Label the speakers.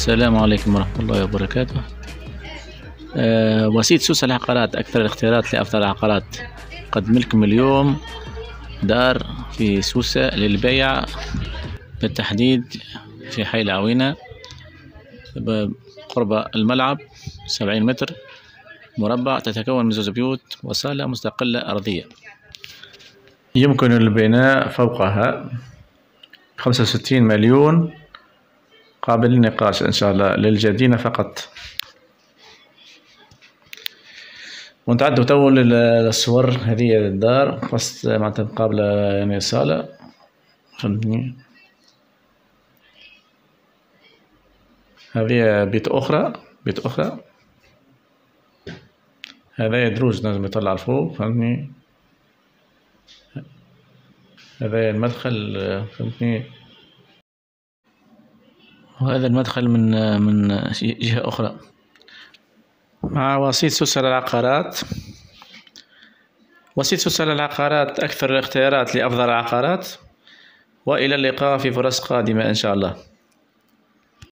Speaker 1: السلام عليكم ورحمة الله وبركاته. وسيط سوس العقارات، أكثر الاختيارات لأفضل العقارات. قدم لكم اليوم دار في سوسة للبيع، بالتحديد في حي العوينة قرب الملعب، 70 متر مربع، تتكون من 2 بيوت وصالة مستقلة أرضية. يمكن البناء فوقها 65 مليون قابل للنقاش إن شاء الله، للجدينة فقط. ونتعدوا تو للصور. هذه الدار بس معناتها مقابلة يعني صالة، فهمتني. هذه بيت أخرى، هذا دروج نجم يطلع لفوق، فهمتني. هذا المدخل، فهمتني، وهذا المدخل من جهة أخرى. مع وسيط سوس للعقارات. وسيط سوس للعقارات، أكثر الاختيارات لأفضل العقارات. وإلى اللقاء في فرص قادمة إن شاء الله.